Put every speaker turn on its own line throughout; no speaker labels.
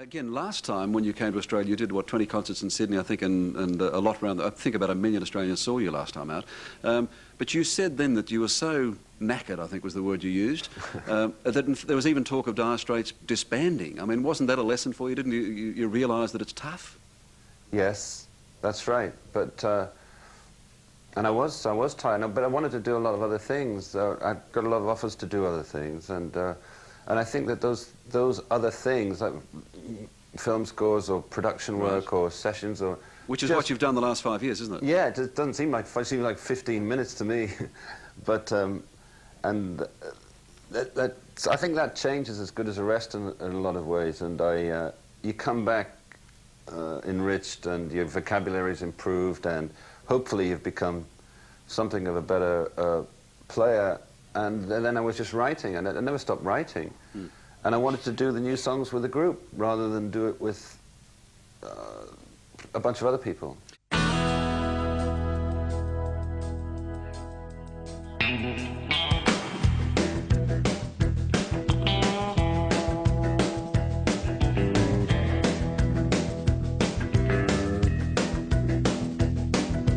Again, last time when you came to Australia, you did, what, 20 concerts in Sydney, I think, and a lot around, I think about 1 million Australians saw you last time out. But you said then that you were so knackered, I think was the word you used, that there was even talk of Dire Straits disbanding. I mean, wasn't that a lesson for you? Didn't you realise that it's tough?
Yes, that's right. But and I was tired, but I wanted to do a lot of other things. I got a lot of offers to do other things, and I think that those other things, like film scores or production work or sessions or...
Which is what you've done the last 5 years, isn't it?
Yeah, it doesn't seem like, it seems like 15 minutes to me. But, I think that change is as good as a rest in a lot of ways. And you come back enriched, and your vocabulary's improved, and hopefully you've become something of a better player. And then I was just writing, and I never stopped writing. Mm. And I wanted to do the new songs with the group rather than do it with a bunch of other people.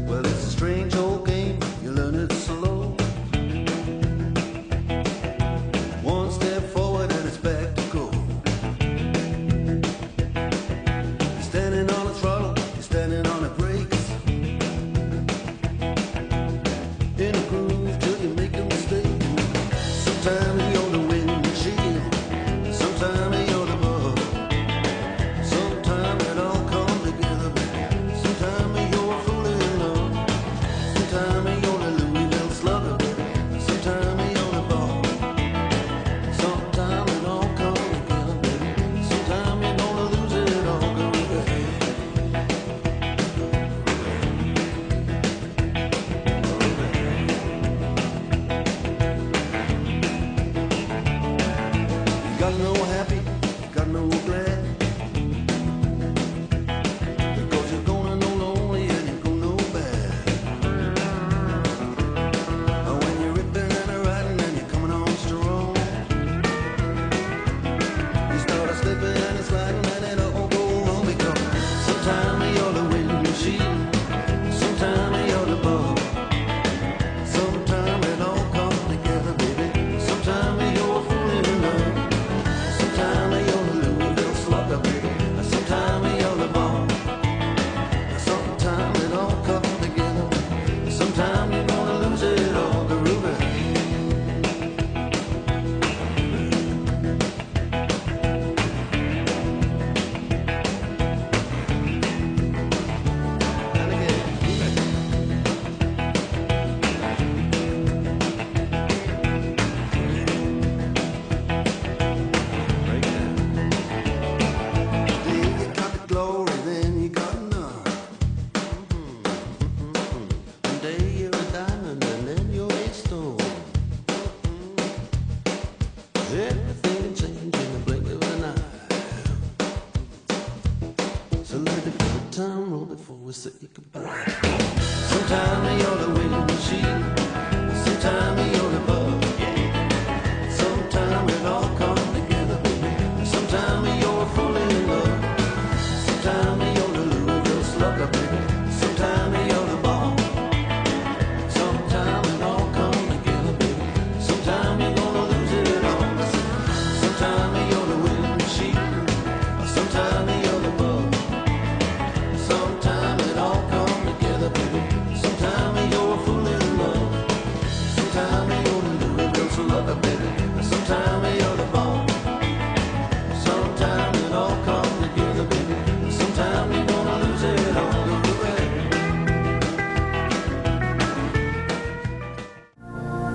Well, it's a strange old game, you learn it slow. One step forward and it's back to go. You're standing on a throttle, you're standing on the brakes. In a groove till you make a mistake. Sometimes you're the windshield, sometimes you're the bug. Sometimes it all comes together, baby. Sometimes you're fooling in love. Sometimes you're the Louisville slugger, baby. Sometimes you're the ball. Sometimes it all comes together, baby. Sometimes you're gonna lose it all, girl. You gotta know happy, you gotta know glad. Because you're gonna know lonely and you're gonna know bad. When you're ripping and riding and you're coming on strong, you start slipping and sliding and it all go wrong. Because sometimes you're the windshield, sometimes you're the bug. Sometimes it all comes together, baby. Sometimes you're fooling in love. Sometimes you're the Louisville slugger, baby. Sometimes you're the ball. Sometimes it all comes together. Sometimes you're gonna lose it all, the Ruby. And again, break it down. Then you got the glory, then you got none. One day you're a diamond and then you're a stone. Everything can change in the blink of an eye. So let the good time roll before we say goodbye. Sometimes you're the windshield, sometimes you're the bug. Sometimes it all comes together, baby. Sometimes you're falling in love. Sometimes you're the Louisville slugger, baby. Sometimes you're the ball. Sometimes it all comes together, baby. Sometimes you're gonna lose it all. Sometimes you're the windshield, sometimes you're the bug. Sometimes it all comes together, baby. Sometimes you're fooling in love. Sometimes you're the Louisville slugger, baby. Sometimes you're the ball. Sometimes it all comes together, baby. Sometimes you're gonna lose it all.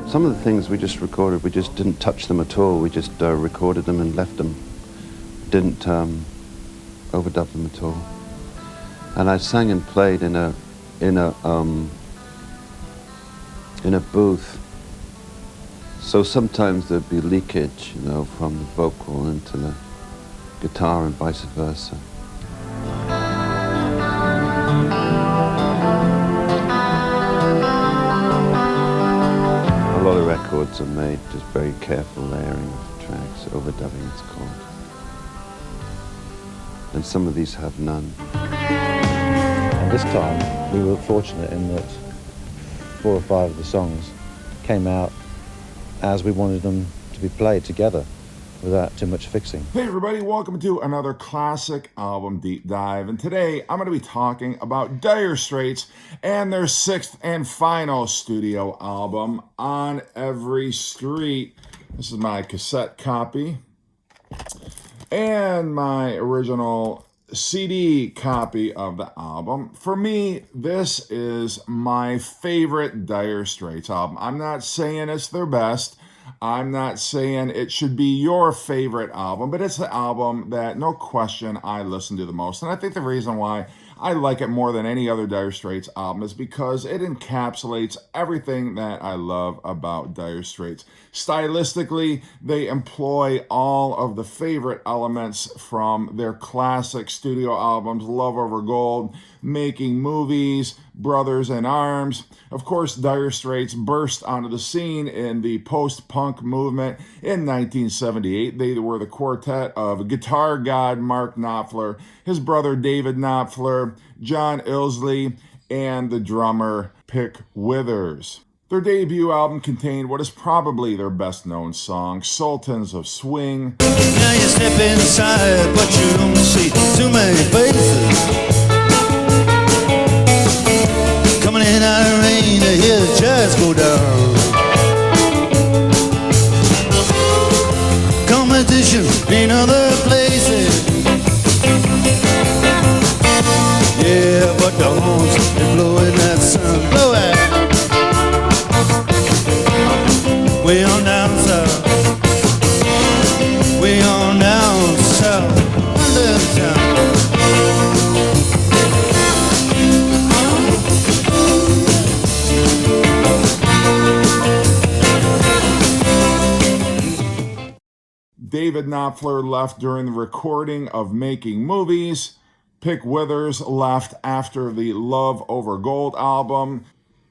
Some of the things we just recorded, we just didn't touch them at all. We just recorded them and left them. Didn't overdub them at all. And I sang and played in a booth. So sometimes there'd be leakage, you know, from the vocal into the guitar and vice versa. A lot of records are made just very careful layering of tracks, overdubbing it's called. and some of these have none.
And this time, we were fortunate in that 4 or 5 of the songs came out as we wanted them to be played together without too much fixing.
Hey everybody, welcome to another classic album deep dive. And today I'm going to be talking about Dire Straits and their 6th and final studio album, On Every Street. This is my cassette copy and my original CD copy of the album. For me, this is my favorite Dire Straits album. I'm not saying it's their best. I'm not saying it should be your favorite album, but it's the album that, no question, I listen to the most. And I think the reason why I like it more than any other Dire Straits album is because it encapsulates everything that I love about Dire Straits. Stylistically, they employ all of the favorite elements from their classic studio albums, Love Over Gold, Making Movies, Brothers in Arms. Of course, Dire Straits burst onto the scene in the post-punk movement in 1978. They were the quartet of guitar god Mark Knopfler, his brother David Knopfler, John Illsley, and the drummer Pick Withers. Their debut album contained what is probably their best-known song, Sultans of Swing.
Now you step inside, but you don't see too many faces. Coming in out of rain to hear the jazz go down. Competition in other places. Yeah, but the horns, they're blowing that sun, blow it. Way on down south, way on down south, under town.
David Knopfler left during the recording of Making Movies. Pick Withers left after the Love Over Gold album.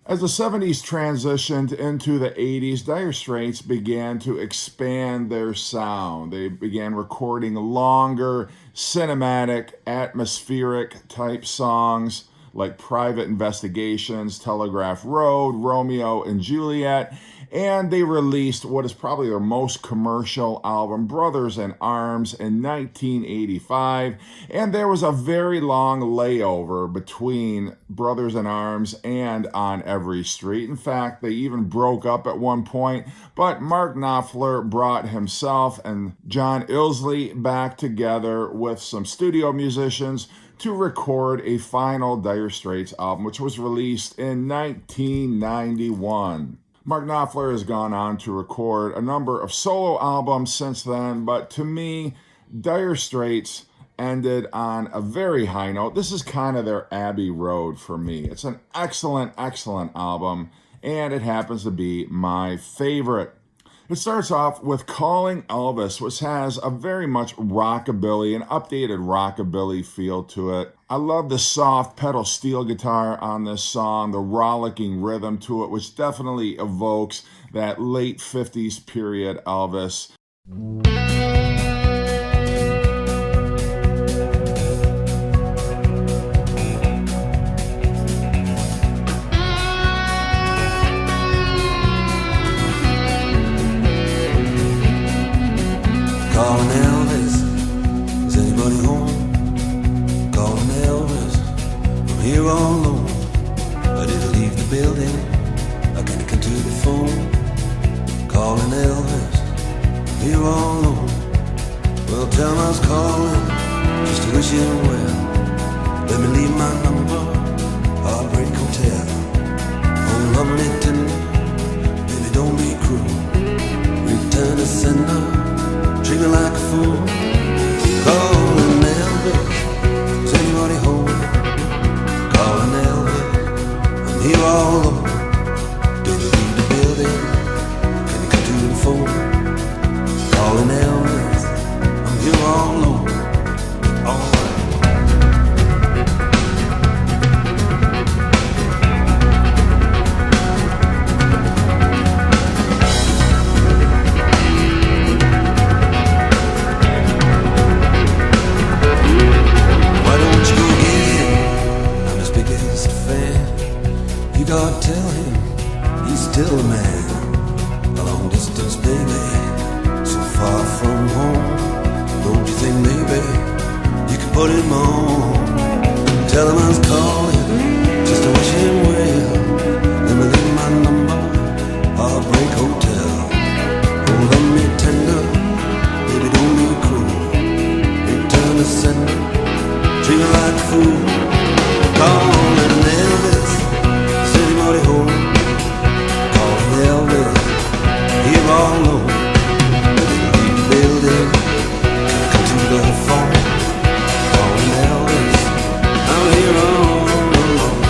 As the 70s transitioned into the 80s, Dire Straits began to expand their sound. They began recording longer, cinematic, atmospheric type songs like Private Investigations, Telegraph Road, Romeo and Juliet, and they released what is probably their most commercial album, Brothers in Arms, in 1985. And there was a very long layover between Brothers in Arms and On Every Street. In fact, they even broke up at one point, but Mark Knopfler brought himself and John Illsley back together with some studio musicians to record a final Dire Straits album, which was released in 1991. Mark Knopfler has gone on to record a number of solo albums since then, but to me, Dire Straits ended on a very high note. This is kind of their Abbey Road for me. It's an excellent, excellent album, and it happens to be my favorite. It starts off with Calling Elvis, which has a very much rockabilly, an updated rockabilly feel to it. I love the soft pedal steel guitar on this song, the rollicking rhythm to it, which definitely evokes that late 50s period Elvis.
Calling Elvis, is anybody home? Calling Elvis, I'm here all alone. I didn't leave the building, I can't come to the phone. Calling Elvis, I'm here all alone. Well, tell him I was calling, just to wish him well. Let me leave my number, Heartbreak Hotel. Oh, lovely tender, baby don't be cruel. Return to sender, treat me like a fool. Calling Elvis, is anybody home? Calling Elvis, I'm here all alone. Don't you leave the building, can you come to the phone? Calling Elvis, I'm here all alone. All right. put him on. Tell him I was calling just to wish him well. Let me leave my number, Heartbreak Hotel. Oh, love me tender, baby, don't be cruel. Return to sender, treat me like a fool. Calling Elvis, city body home. Calling Elvis, here all alone. Leave the building, come to the phone. Calling Elvis, I'm here all alone.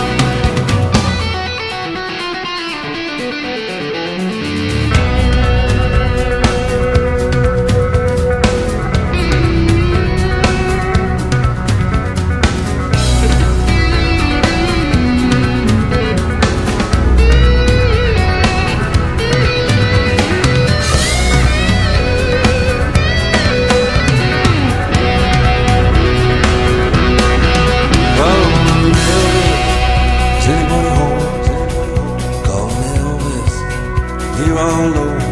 Calling Elvis, is anybody home? Calling Elvis, here all alone.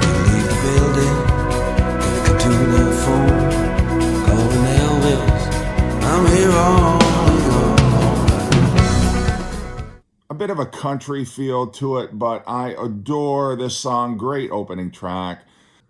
You leave the building, gotta come to the phone. Calling Elvis, I'm here all alone.
A bit of a country feel to it, but I adore this song. Great opening track.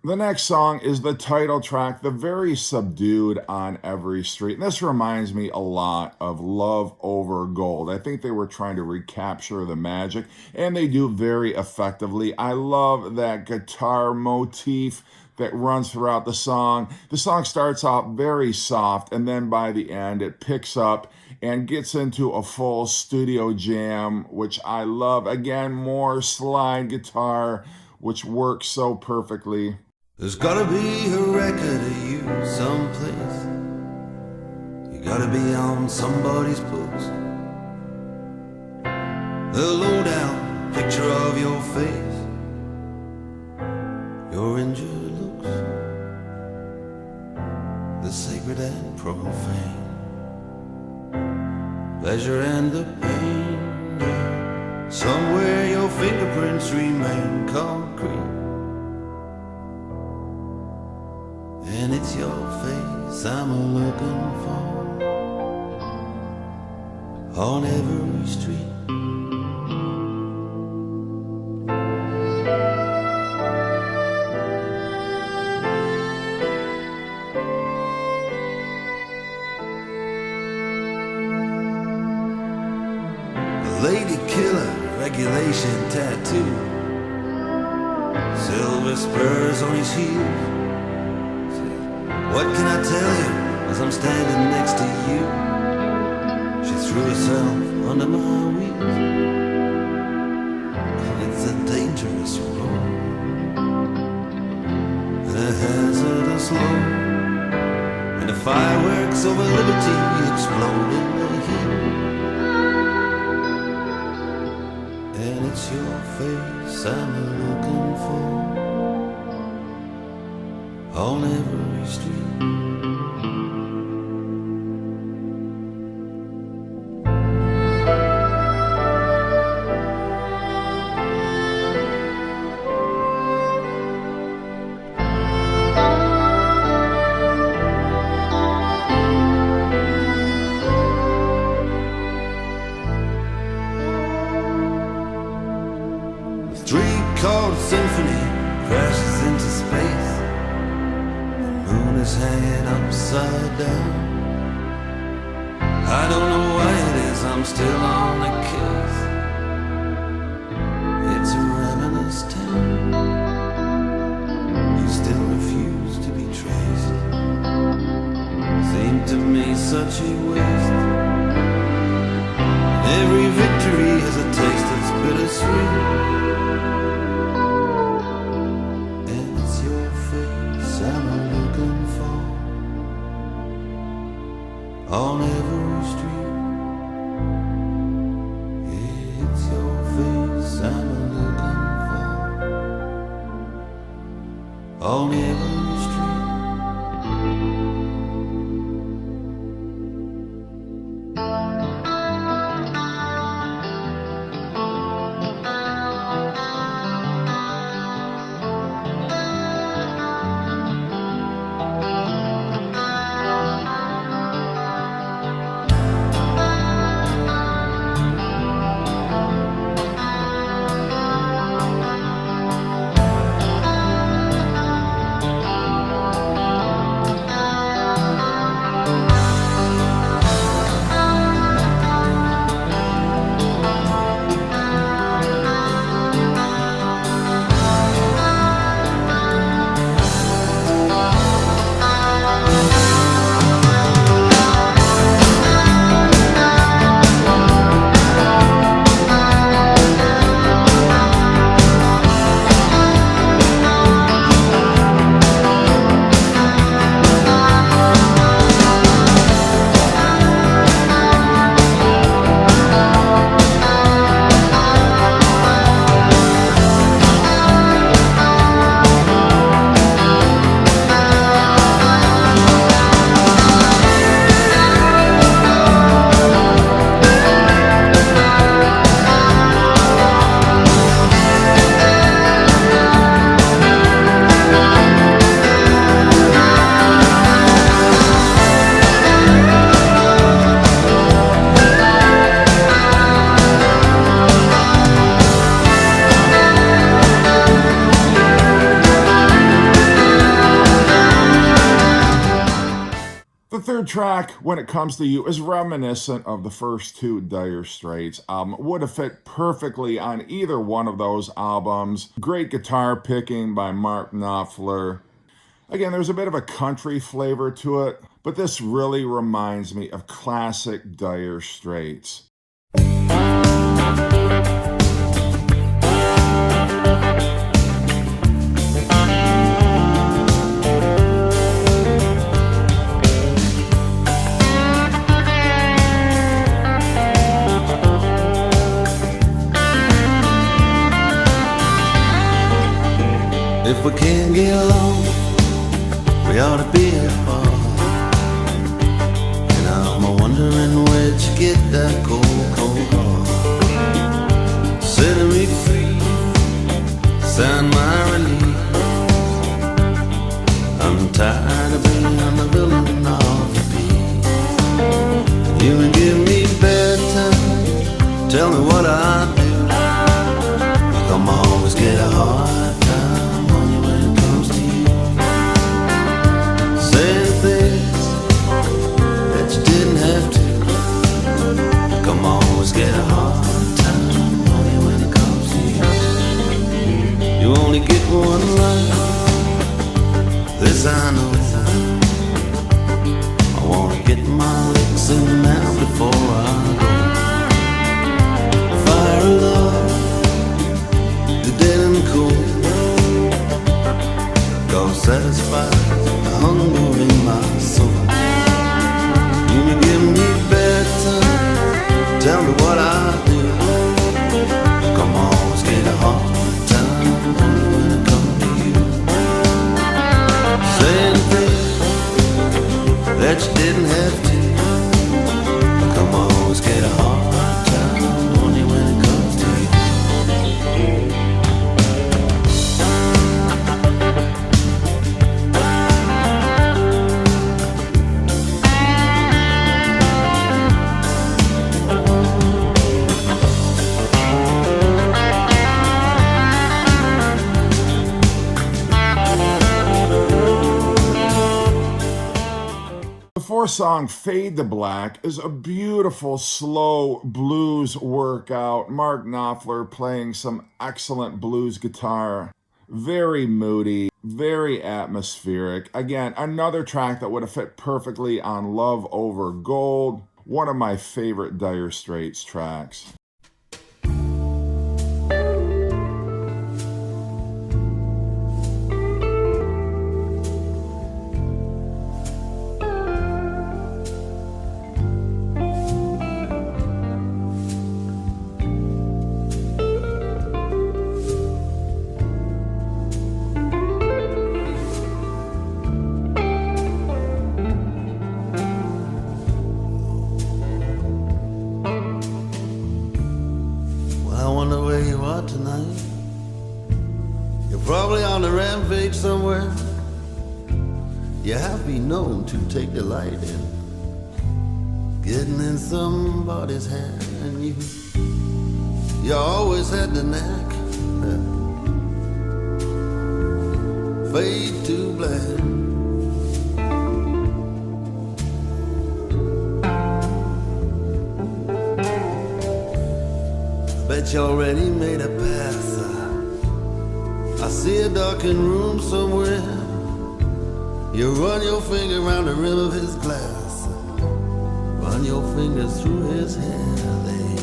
The next song is the title track, the very subdued On Every Street. And this reminds me a lot of Love Over Gold. I think they were trying to recapture the magic, and they do very effectively. I love that guitar motif that runs throughout the song. The song starts off very soft, and then by the end it picks up and gets into a full studio jam, which I love. Again, more slide guitar, which works so perfectly.
There's gotta be a record of you someplace. You gotta be on somebody's books. The low-down picture of your face, your injured looks, the sacred and profane, pleasure and the pain. Yeah. Somewhere your fingerprints remain concrete. And it's your face I'm looking for on every street. A lady killer, regulation tattoo, silver spurs on his heels. What can I tell you as I'm standing next to you? She threw herself under my wheels. It's a dangerous road and a hazardous load, and the fireworks over liberty explode in the heat. And it's your face I'm looking for on every street. The three-chord symphony crashes into space. Moon is hanging upside down. I don't know why it is I'm still on the case. It's a ravenous town. You still refuse to be traced. Seemed to me such a waste. Every victory has a taste that's bittersweet. On every street, it's your face I'm looking for. On every street.
track, When It Comes to You, is reminiscent of the first two Dire Straits albums. Would have fit perfectly on either one of those albums. Great guitar picking by Mark Knopfler. Again, there's a bit of a country flavor to it, but this really reminds me of classic Dire Straits.
If we can't get along, we ought to be apart. And I'm wondering where'd you get that cold, cold heart? Setting me free, sign my release. I'm tired of being the villain of the piece. You can give me bedtime, tell me what I do. Come always get a hard time on you when it comes to you. Saying things that you didn't have to. Come always get a hard time on you when it comes to you. You only get one life, this I know. I wanna get my licks in now before I go. Fire of love, dead and cool, gonna satisfy the hunger in my soul. You can give me bedtime, tell me what I do. Come on, let's get a hard time when it comes to you. Saying things that you didn't have to. Come on, let's get a hard time on you when it comes to you.
The four-song Fade to Black is a beautiful, slow blues workout. Mark Knopfler playing some excellent blues guitar. Very moody, very atmospheric. Again, another track that would have fit perfectly on Love Over Gold, one of my favorite Dire Straits tracks.
Tonight, you're probably on a rampage somewhere. You have been known to take delight in getting in somebody's hand, and you always had the knack. Fade to black. Bet you already made a pass. I see a darkened room somewhere. You run your finger around the rim of his glass. Run your fingers through his hair. They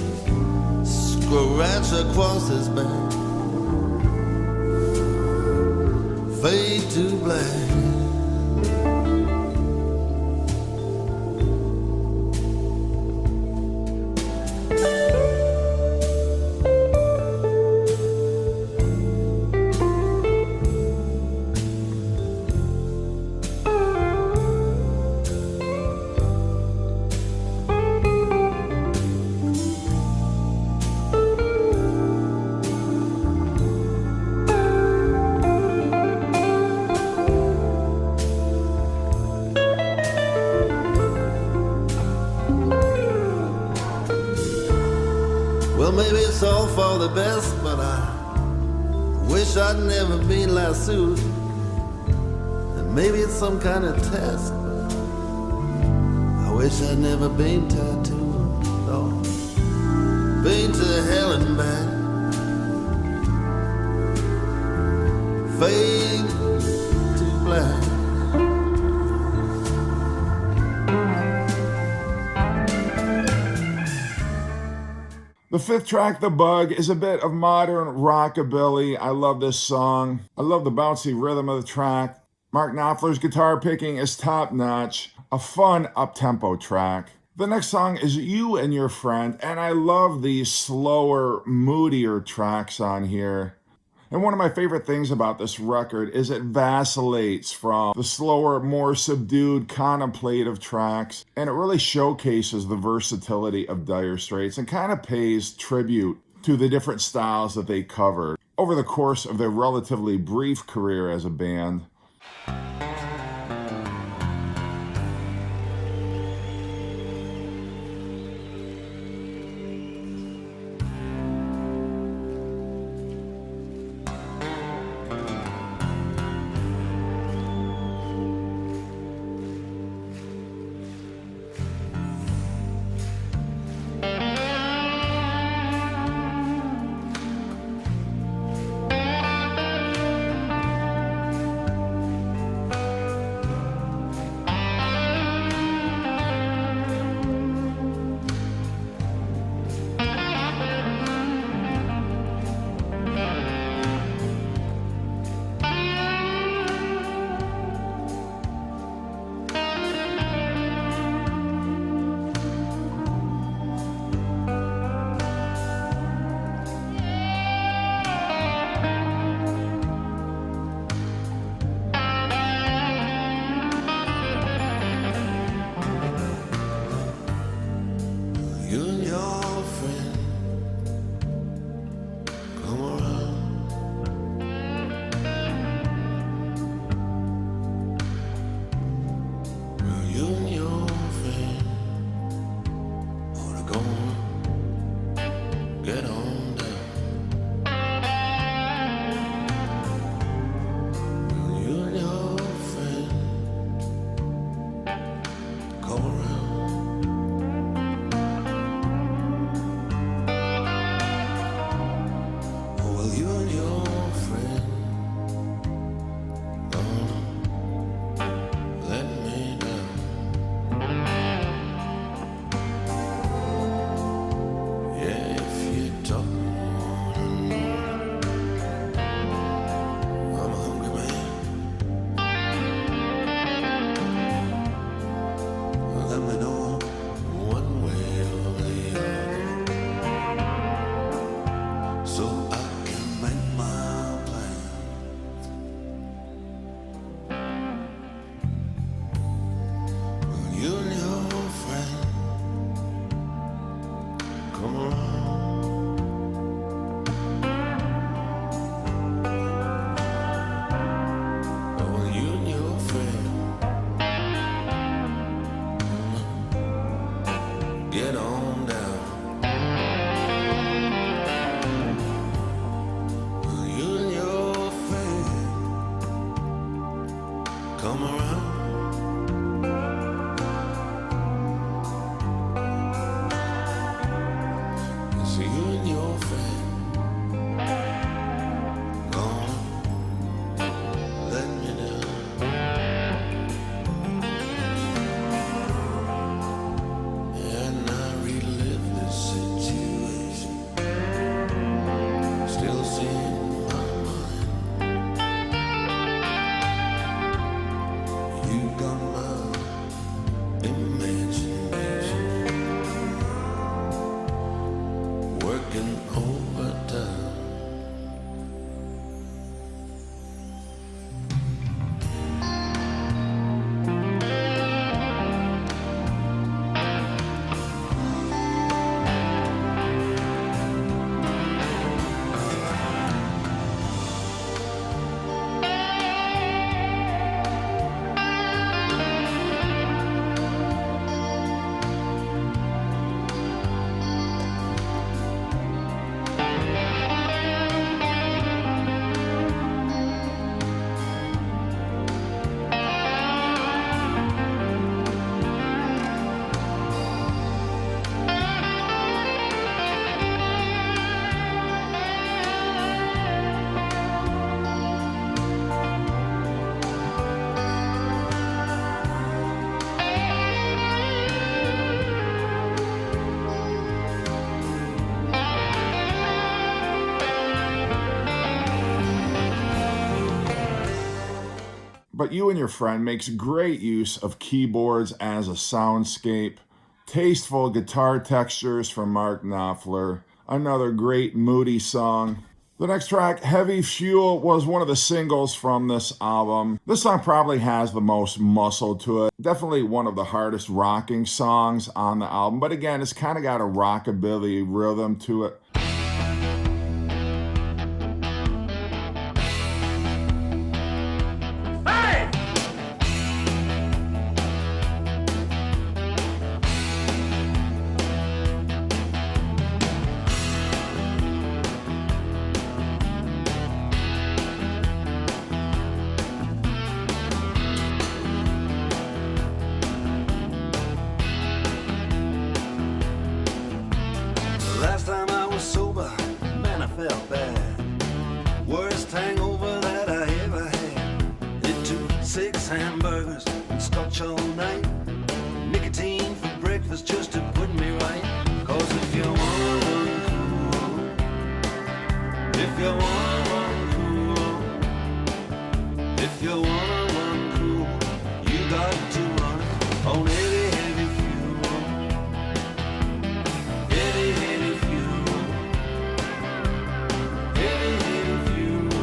scratch across his back. Fade to black. Well, maybe it's all for the best, but I wish I'd never been lassoed. And maybe it's some kind of test. Wish I'd never been tattooed. Oh, been to hell and back. Fade to black.
The fifth track, The Bug, is a bit of modern rockabilly. I love this song. I love the bouncy rhythm of the track. Mark Knopfler's guitar picking is top-notch. A fun, up-tempo track. The next song is You and Your Friend, and I love the slower, moodier tracks on here. And one of my favorite things about this record is it vacillates from the slower, more subdued, contemplative tracks, and it really showcases the versatility of Dire Straits and kind of pays tribute to the different styles that they covered over the course of their relatively brief career as a band. But You and Your Friend makes great use of keyboards as a soundscape, tasteful guitar textures from Mark Knopfler, another great moody song. The next track, Heavy Fuel, was one of the singles from this album. This song probably has the most muscle to it. Definitely one of the hardest rocking songs on the album, but again, it's kind of got a rockabilly rhythm to it.
Last time I was sober, man, I felt bad. Worst hangover that I ever had. It took 6 hamburgers and scotch all night. Nicotine for breakfast just to put me right. 'Cause if you wanna run cool, if you wanna run cool, if you wanna run cool, you got to run on heavy, heavy fuel. Heavy, heavy fuel. Heavy, heavy fuel.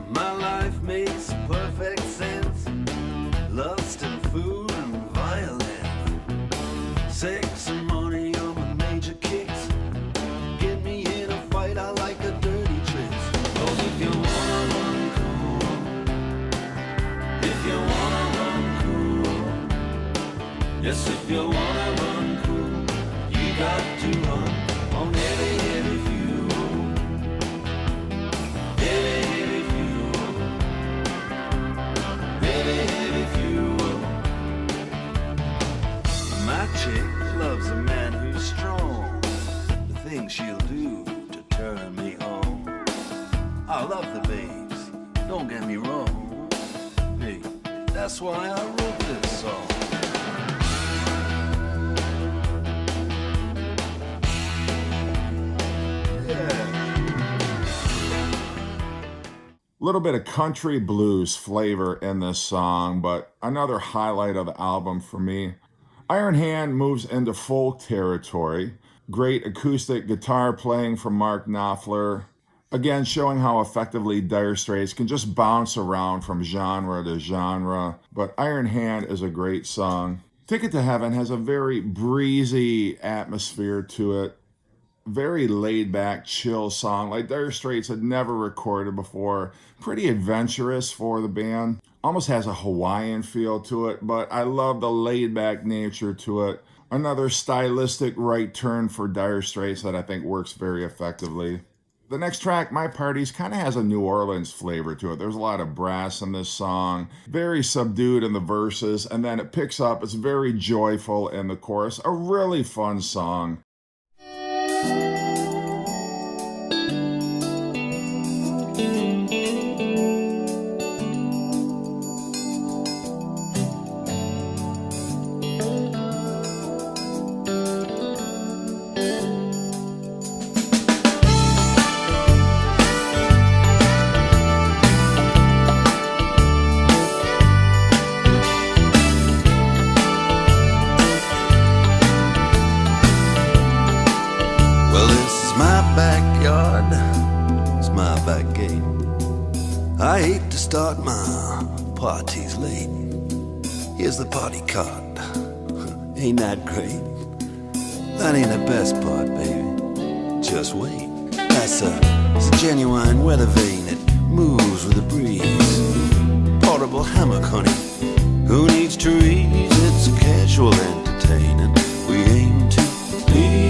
My life makes perfect sense. Lust and food and violence. Sex and money are my major kicks. Get me in a fight, I like the dirty tricks. 'Cause if you wanna run cool, if you wanna run cool, yes, if you wanna run cool, you got to run on heavy, heavy fuel. Heavy, heavy fuel. Heavy, heavy fuel. My chick loves a man who's strong. The things she'll do to turn me on. I love the babes, don't get me wrong. Hey, that's why I wrote this song.
A little bit of country blues flavor in this song, but another highlight of the album for me. Iron Hand moves into folk territory. Great acoustic guitar playing from Mark Knopfler. Again, showing how effectively Dire Straits can just bounce around from genre to genre. But Iron Hand is a great song. Ticket to Heaven has a very breezy atmosphere to it. Very laid-back, chill song, like Dire Straits had never recorded before. Pretty adventurous for the band. Almost has a Hawaiian feel to it, but I love the laid-back nature to it. Another stylistic right turn for Dire Straits that I think works very effectively. The next track, My Parties, kind of has a New Orleans flavor to it. There's a lot of brass in this song, very subdued in the verses, and then it picks up. It's very joyful in the chorus. A really fun song.
I hate to start my parties late. Here's the party card. Ain't that great? That ain't the best part, baby. Just wait. It's a genuine weather vane that moves with the breeze. Portable hammock, honey. Who needs trees? It's a casual entertaining we aim to please.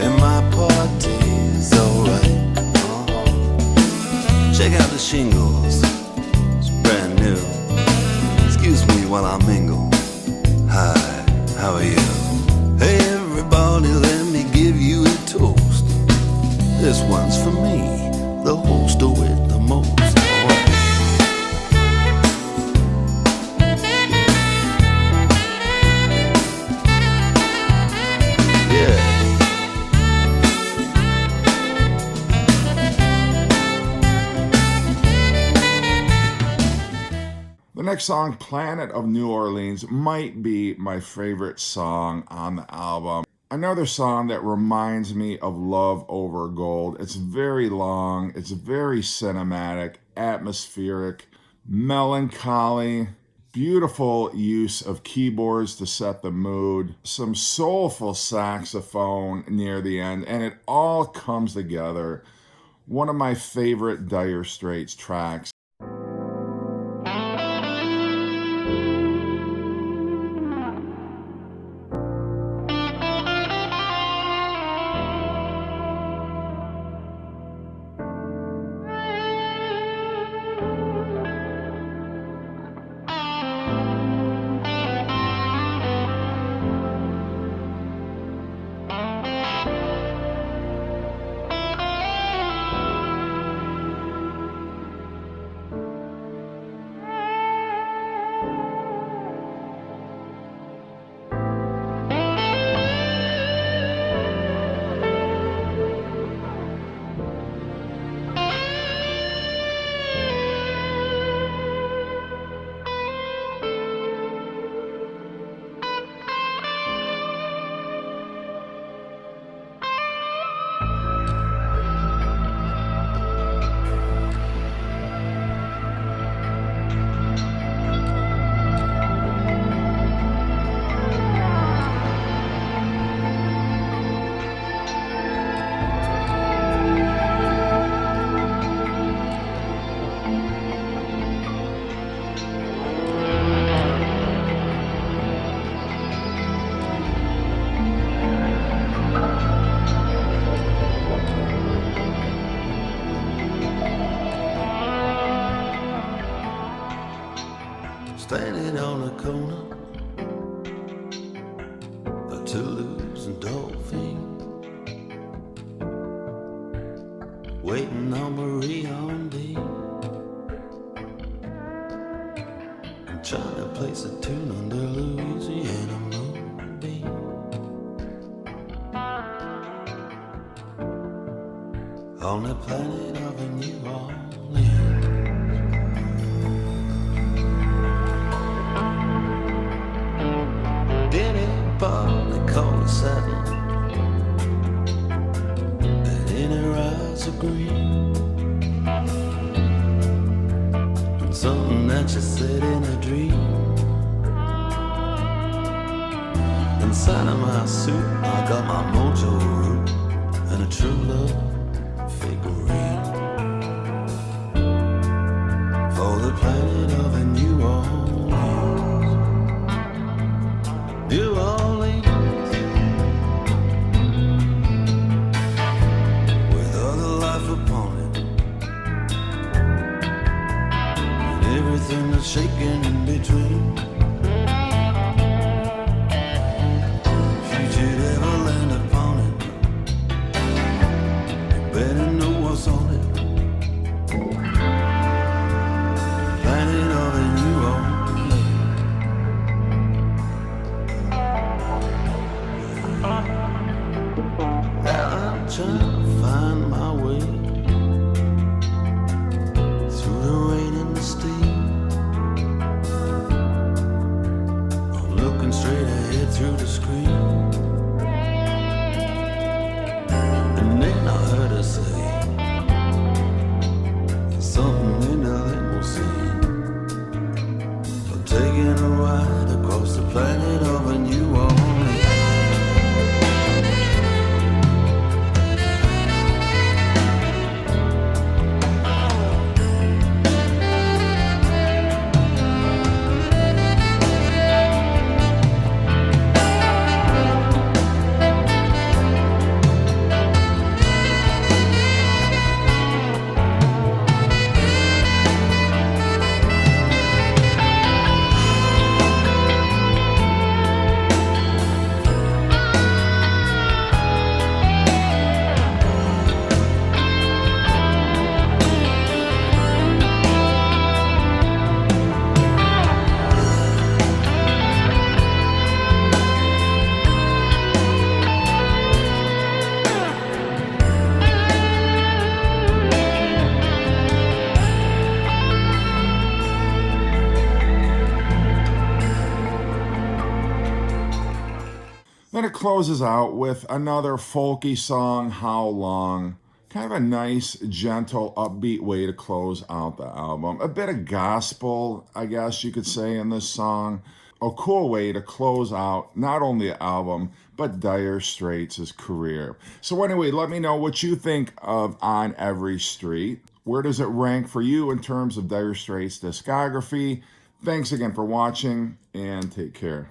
And my party's alright. Check out the shingles. It's brand new. Excuse me while I mingle. Hi, how are you? Hey everybody, let me give you a toast.
The next song, Planet of New Orleans, might be my favorite song on the album. Another song that reminds me of Love Over Gold. It's very long, it's very cinematic, atmospheric, melancholy, beautiful use of keyboards to set the mood, some soulful saxophone near the end, and it all comes together. One of my favorite Dire Straits tracks.
Standing on a corner of Toulouse and Dauphine, waiting on Marie Ondy. I'm trying to place a tune under Louisiana moonbeam. On the planet of New Orleans. They call it satin, and in her eyes are green, and something that you said in a dream. Inside of my suit, I got my mojo root and a true love figurine for the planet of a New Orleans. New Orleans, with other life upon it, and everything that's shaking in between. If you should ever land upon it, you better know what's on it. Planet of a New Orleans. I'm trying to find my way through the rain and the steam. I'm looking straight ahead through the screen, and then I heard her say something in that will sing.
it closes out with another folky song, How Long. Kind of a nice, gentle, upbeat way to close out the album. A bit of gospel, I guess you could say, in this song. A cool way to close out not only the album, but Dire Straits' career. So anyway, let me know what you think of On Every Street. Where does it rank for you in terms of Dire Straits' discography? Thanks again for watching, and take care.